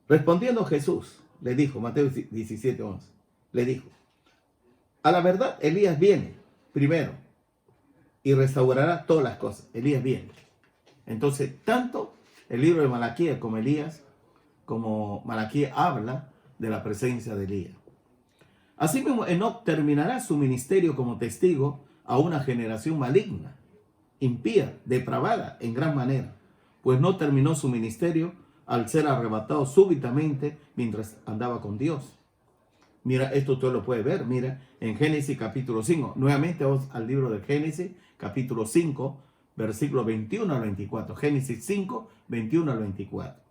[SPEAKER 1] respondiendo Jesús, le dijo, Mateo 17:11, le dijo: a la verdad, Elías viene primero y restaurará todas las cosas. Elías viene. Entonces, tanto el libro de Malaquías como Malaquías habla de la presencia de Elías. Asimismo, Enoc terminará su ministerio como testigo a una generación maligna, impía, depravada en gran manera, pues no terminó su ministerio al ser arrebatado súbitamente mientras andaba con Dios. Mira, esto tú lo puedes ver, mira, en Génesis capítulo 5. Nuevamente vamos al libro de Génesis, capítulo 5, versículo 21 al 24. Génesis 5, 21 al 24.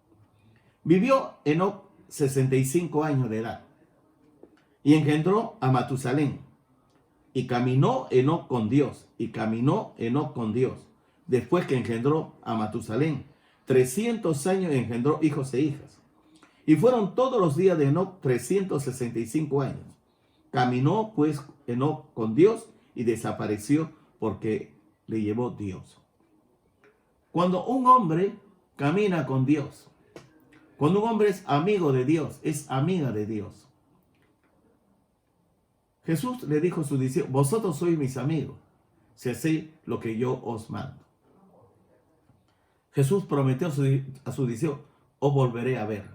[SPEAKER 1] Vivió Enoc 65 años de edad y engendró a Matusalén. Y caminó Enoc con Dios, después que engendró a Matusalén. 300 años engendró hijos e hijas. Y fueron todos los días de Enoc 365 años. Caminó pues Enoc con Dios y desapareció porque le llevó Dios. Cuando un hombre camina con Dios, cuando un hombre es amigo de Dios, es amiga de Dios. Jesús le dijo a sus discípulos: vosotros sois mis amigos, si hacéis lo que yo os mando. Jesús prometió a sus discípulos: os volveré a ver.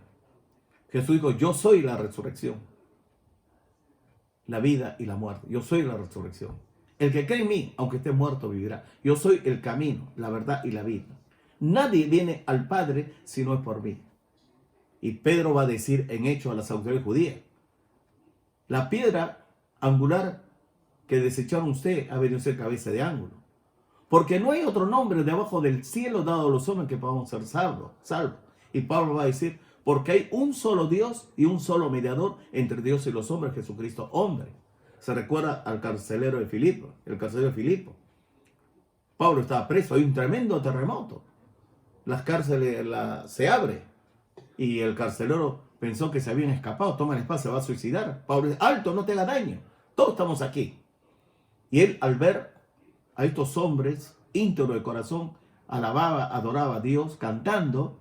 [SPEAKER 1] Jesús dijo: yo soy la resurrección, la vida y la muerte. Yo soy la resurrección. El que cree en mí, aunque esté muerto, vivirá. Yo soy el camino, la verdad y la vida. Nadie viene al Padre si no es por mí. Y Pedro va a decir en Hechos a las autoridades judías: la piedra angular que desecharon ustedes ha venido a ser cabeza de ángulo. Porque no hay otro nombre debajo del cielo dado a los hombres que podamos ser salvos. Y Pablo va a decir: porque hay un solo Dios y un solo mediador entre Dios y los hombres, Jesucristo hombre. Se recuerda al carcelero de Filipo, el carcelero de Filipo. Pablo estaba preso, hay un tremendo terremoto. Las cárceles se abren y el carcelero pensó que se habían escapado, toma la espada, se va a suicidar. Pablo dice: alto, no te haga daño, todos estamos aquí. Y él, al ver a estos hombres íntegros de corazón, alababa, adoraba a Dios, cantando,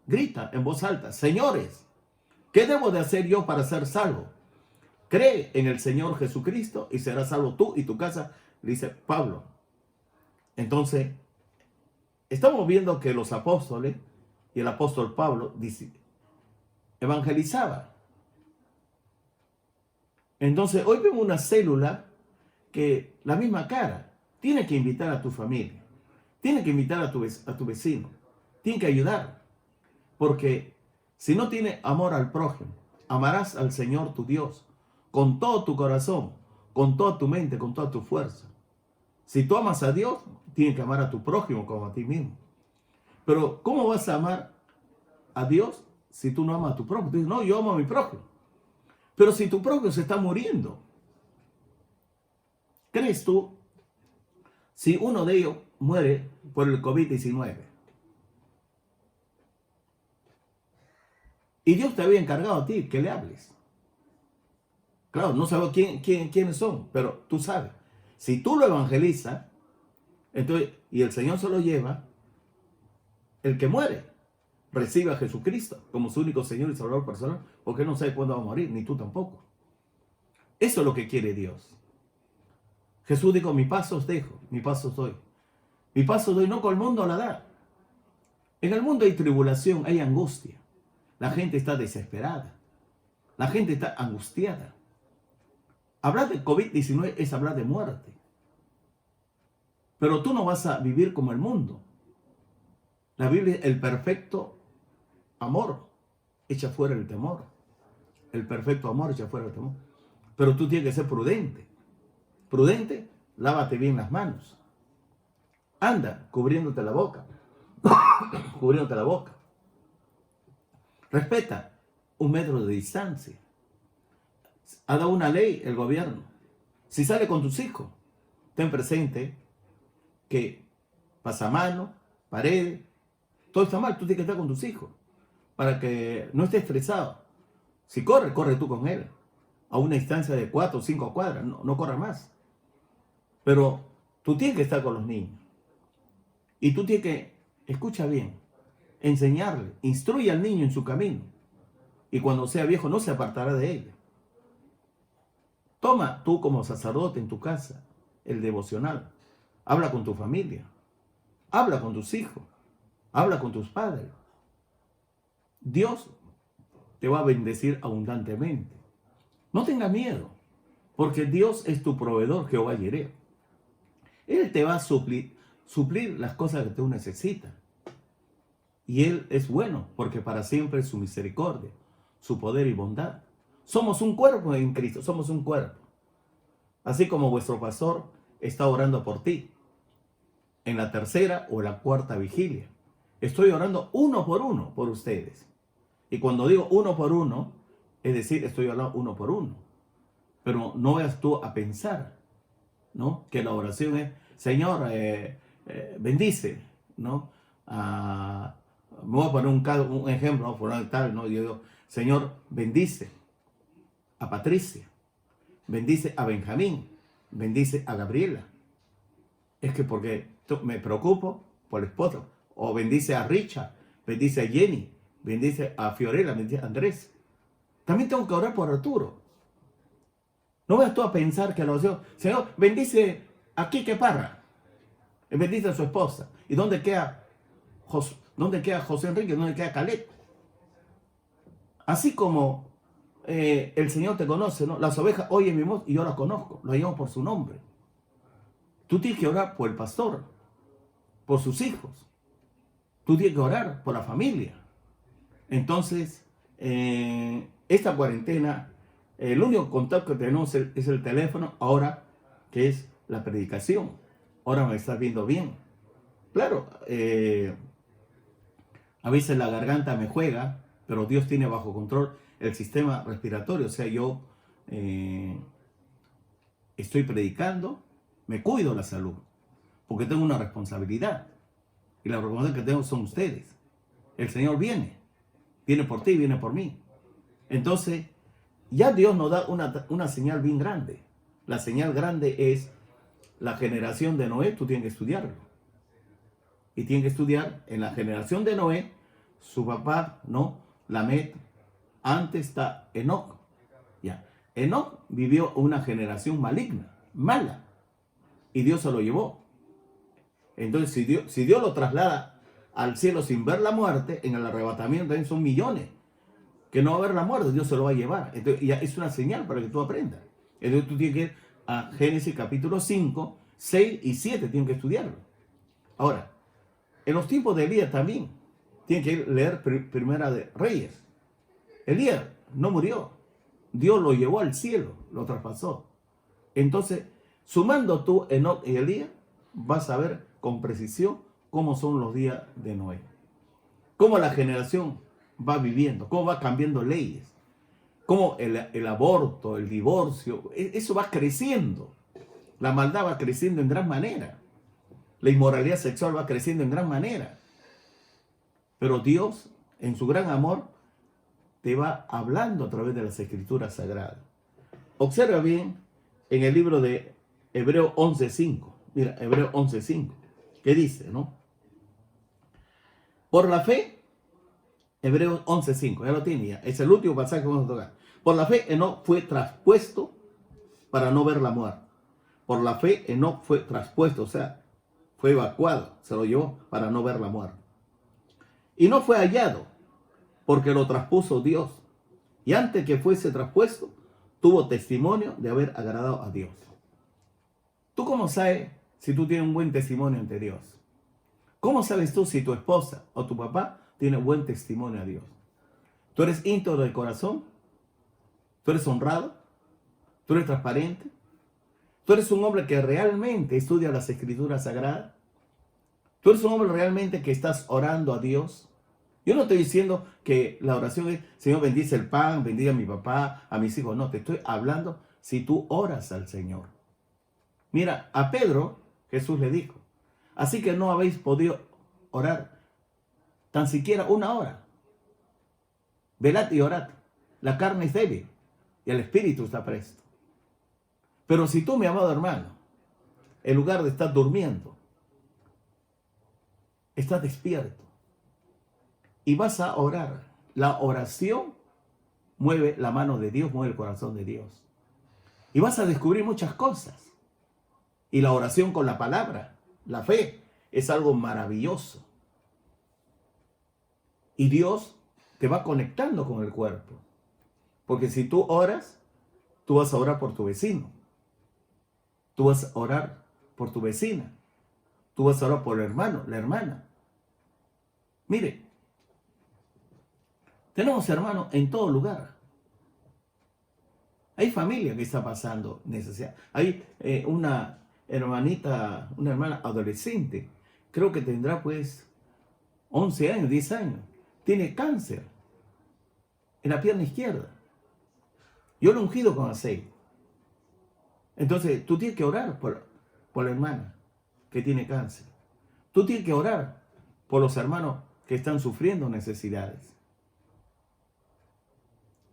[SPEAKER 1] grita en voz alta: señores, ¿qué debo de hacer yo para ser salvo? Cree en el Señor Jesucristo y serás salvo tú y tu casa, dice Pablo. Entonces, estamos viendo que los apóstoles y el apóstol Pablo evangelizaba. Entonces, hoy vemos una célula que la misma cara tiene que invitar a tu familia, tiene que invitar a tu vecino, tiene que ayudar. Porque si no tiene amor al prójimo, amarás al Señor tu Dios con todo tu corazón, con toda tu mente, con toda tu fuerza. Si tú amas a Dios, tienes que amar a tu prójimo como a ti mismo. Pero ¿cómo vas a amar a Dios si tú no amas a tu prójimo? Tú dices: no, yo amo a mi prójimo. Pero si tu prójimo se está muriendo, ¿crees tú si uno de ellos muere por el COVID-19? Y Dios te había encargado a ti que le hables. Claro, no sabes quiénes son, pero tú sabes. Si tú lo evangelizas, entonces, y el Señor se lo lleva, el que muere recibe a Jesucristo como su único Señor y Salvador personal, porque no sabe cuándo va a morir, ni tú tampoco. Eso es lo que quiere Dios. Jesús dijo: mi paz os dejo, mi paz os doy. Mi paso doy, no con el mundo la da. En el mundo hay tribulación, hay angustia. La gente está desesperada. La gente está angustiada. Hablar de COVID-19 es hablar de muerte. Pero tú no vas a vivir como el mundo. La Biblia, el perfecto amor echa fuera el temor. El perfecto amor echa fuera el temor. Pero tú tienes que ser prudente. Prudente, lávate bien las manos. Anda cubriéndote la boca. Cubriéndote la boca. Respeta 1 metro de distancia. Ha dado una ley el gobierno. Si sale con tus hijos, ten presente que pasamano, paredes, todo está mal. Tú tienes que estar con tus hijos para que no estés estresado. Si corre, corre tú con él. A una distancia de 4 o 5 cuadras. No corra más. Pero tú tienes que estar con los niños. Y tú tienes que, escucha bien, enseñarle, instruye al niño en su camino. Y cuando sea viejo no se apartará de él. Toma tú como sacerdote en tu casa el devocional. Habla con tu familia. Habla con tus hijos. Habla con tus padres. Dios te va a bendecir abundantemente. No tengas miedo, porque Dios es tu proveedor, Jehová Jireh. Él te va a suplir las cosas que tú necesitas. Y Él es bueno, porque para siempre es su misericordia, su poder y bondad. Somos un cuerpo en Cristo, somos un cuerpo. Así como vuestro pastor está orando por ti, en la tercera o la cuarta vigilia. Estoy orando uno por ustedes. Y cuando digo uno por uno, es decir, estoy hablando uno por uno. Pero no vayas tú a pensar, ¿no?, que la oración es, Señor, bendice, ¿no? Me voy a poner un ejemplo, ¿no? Por tal, ¿no? Yo digo, Señor, bendice a Patricia, bendice a Benjamín, bendice a Gabriela. Es que porque me preocupo por el esposo. O bendice a Richard, bendice a Jenny, bendice a Fiorella, bendice a Andrés. También tengo que orar por Arturo. No vayas tú a pensar que la oración, Señor, bendice a Quique Parra, bendice a su esposa. ¿Y dónde queda José Enrique? ¿Dónde queda Caleb? Así como el Señor te conoce, ¿no? Las ovejas oyen mi voz y yo las conozco, las llamo por su nombre. Tú tienes que orar por el pastor, por sus hijos. Tú tienes que orar por la familia. Entonces, esta cuarentena, el único contacto que tenemos es el teléfono, ahora que es la predicación. Ahora me estás viendo bien. Claro, a veces la garganta me juega, pero Dios tiene bajo control el sistema respiratorio. O sea, yo estoy predicando, me cuido la salud, porque tengo una responsabilidad. Y la responsabilidad que tengo son ustedes. El Señor viene por ti, viene por mí. Entonces, ya Dios nos da una señal bien grande. La señal grande es la generación de Noé. Tú tienes que estudiarlo. Y tienes que estudiar en la generación de Noé, su papá, ¿no? Lamet, antes está Enoc. Ya. Enoc vivió una generación maligna, mala. Y Dios se lo llevó. Entonces, si Dios lo traslada al cielo sin ver la muerte, en el arrebatamiento también son millones que no va a ver la muerte, Dios se lo va a llevar. Entonces, ya es una señal para que tú aprendas. Entonces, tú tienes que ir a Génesis capítulo 5, 6 y 7, tienes que estudiarlo. Ahora, en los tiempos de Elías también, tienes que leer Primera de Reyes. Elías no murió, Dios lo llevó al cielo, lo traspasó. Entonces, sumando tú Enoc y Elías, vas a ver con precisión cómo son los días de Noé. Cómo la generación va viviendo, cómo va cambiando leyes, cómo el aborto, el divorcio, eso va creciendo. La maldad va creciendo en gran manera. La inmoralidad sexual va creciendo en gran manera. Pero Dios, en su gran amor, te va hablando a través de las Escrituras Sagradas. Observa bien en el libro de Hebreo 11:5. Mira, Hebreo 11:5. ¿Qué dice, no? Por la fe, Hebreos 11:5, ya lo tiene ya. Es el último pasaje que vamos a tocar. Por la fe, Enoc fue traspuesto para no ver la muerte. Por la fe, Enoc fue traspuesto, o sea, fue evacuado, se lo llevó para no ver la muerte. Y no fue hallado, porque lo traspuso Dios. Y antes que fuese traspuesto, tuvo testimonio de haber agradado a Dios. ¿Tú cómo sabes si tú tienes un buen testimonio ante Dios? ¿Cómo sabes tú si tu esposa o tu papá tiene buen testimonio a Dios? ¿Tú eres íntegro del corazón? ¿Tú eres honrado? ¿Tú eres transparente? ¿Tú eres un hombre que realmente estudia las Escrituras Sagradas? ¿Tú eres un hombre realmente que estás orando a Dios? Yo no estoy diciendo que la oración es, Señor, bendice el pan, bendiga a mi papá, a mis hijos. No, te estoy hablando si tú oras al Señor. Mira, a Pedro Jesús le dijo, así que no habéis podido orar tan siquiera una hora. Velad y orad. La carne es débil y el espíritu está presto. Pero si tú, mi amado hermano, en lugar de estar durmiendo, estás despierto y vas a orar, la oración mueve la mano de Dios, mueve el corazón de Dios. Y vas a descubrir muchas cosas. Y la oración con la palabra, la fe, es algo maravilloso. Y Dios te va conectando con el cuerpo. Porque si tú oras, tú vas a orar por tu vecino. Tú vas a orar por tu vecina. Tú vas a orar por el hermano, la hermana. Mire, tenemos hermanos en todo lugar. Hay familia que está pasando necesidad. Hay una hermanita, una hermana adolescente, creo que tendrá pues 11 años, 10 años. Tiene cáncer en la pierna izquierda. Yo lo he ungido con aceite. Entonces, tú tienes que orar por la hermana que tiene cáncer. Tú tienes que orar por los hermanos que están sufriendo necesidades.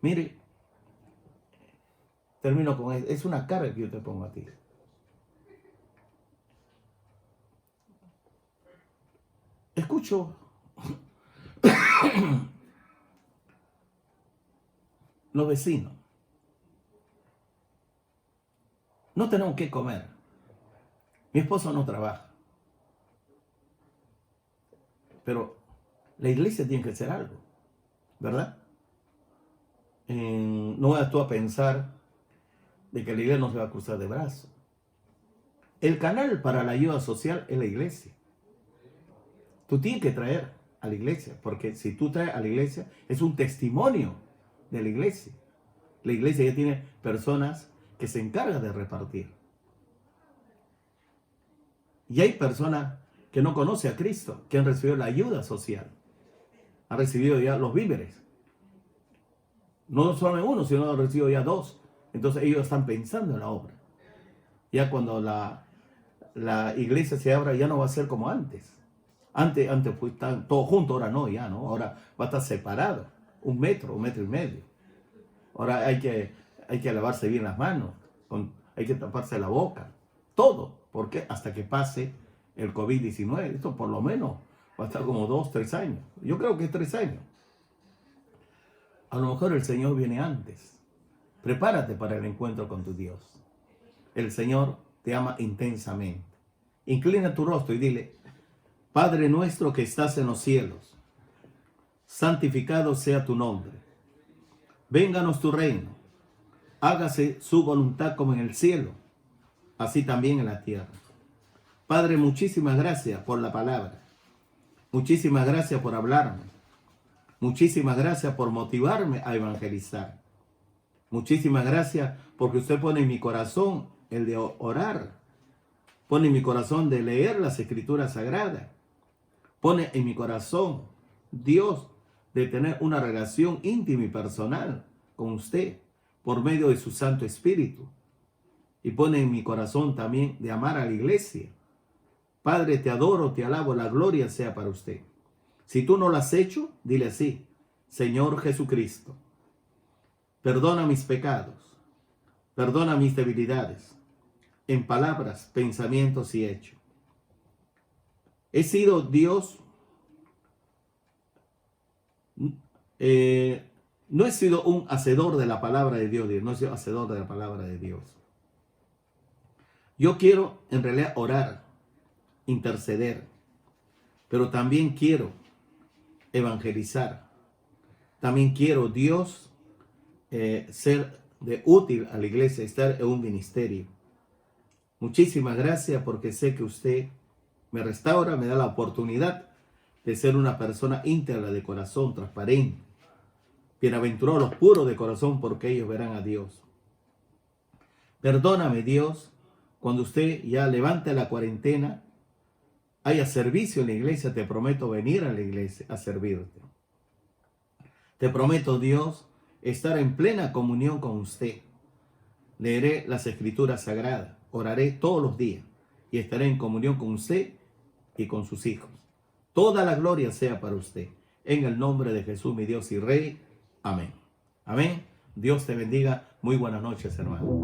[SPEAKER 1] Mire, termino con esto. Es una carga que yo te pongo a ti. Escucho los vecinos. No tenemos que comer. Mi esposo no trabaja. Pero la iglesia tiene que hacer algo, ¿verdad? No vayas tú a pensar de que la iglesia no se va a cruzar de brazos. El canal para la ayuda social es la iglesia. Tú tienes que traer a la iglesia, porque si tú traes a la iglesia, es un testimonio de la iglesia. La iglesia ya tiene personas que se encargan de repartir. Y hay personas que no conocen a Cristo, que han recibido la ayuda social. Han recibido ya los víveres. No solo uno, sino han recibido ya dos. Entonces ellos están pensando en la obra. Ya cuando la iglesia se abra, ya no va a ser como antes. Antes pues estaban todos juntos, ahora no, ya no. Ahora va a estar separado. 1 metro, 1 metro y medio. Ahora hay que lavarse bien las manos. Hay que taparse la boca. Todo. ¿Por qué? Hasta que pase el COVID-19. Esto por lo menos va a estar como 2, 3 años. Yo creo que es 3 años. A lo mejor el Señor viene antes. Prepárate para el encuentro con tu Dios. El Señor te ama intensamente. Inclina tu rostro y dile, Padre nuestro que estás en los cielos, santificado sea tu nombre. Vénganos tu reino. Hágase su voluntad como en el cielo, así también en la tierra. Padre, muchísimas gracias por la palabra. Muchísimas gracias por hablarme. Muchísimas gracias por motivarme a evangelizar. Muchísimas gracias porque usted pone en mi corazón el de orar. Pone en mi corazón de leer las Escrituras Sagradas. Pone en mi corazón, Dios, de tener una relación íntima y personal con usted por medio de su Santo Espíritu. Y pone en mi corazón también de amar a la iglesia. Padre, te adoro, te alabo, la gloria sea para usted. Si tú no lo has hecho, dile así, Señor Jesucristo, perdona mis pecados, perdona mis debilidades, en palabras, pensamientos y hechos. He sido Dios, no he sido un hacedor de la palabra de Dios, no he sido hacedor de la palabra de Dios. Yo quiero en realidad orar interceder, pero también quiero evangelizar. También quiero, Dios, ser de útil a la iglesia, estar en un ministerio. Muchísimas gracias porque sé que usted me restaura, me da la oportunidad de ser una persona íntegra de corazón, transparente. Bienaventurados los puros de corazón porque ellos verán a Dios. Perdóname, Dios, cuando usted ya levante la cuarentena, haya servicio en la iglesia, te prometo venir a la iglesia a servirte. Te prometo, Dios, estar en plena comunión con usted. Leeré las escrituras sagradas, oraré todos los días y estaré en comunión con usted y con sus hijos. Toda la gloria sea para usted. En el nombre de Jesús, mi Dios y Rey. Amén. Amén. Dios te bendiga. Muy buenas noches, hermano.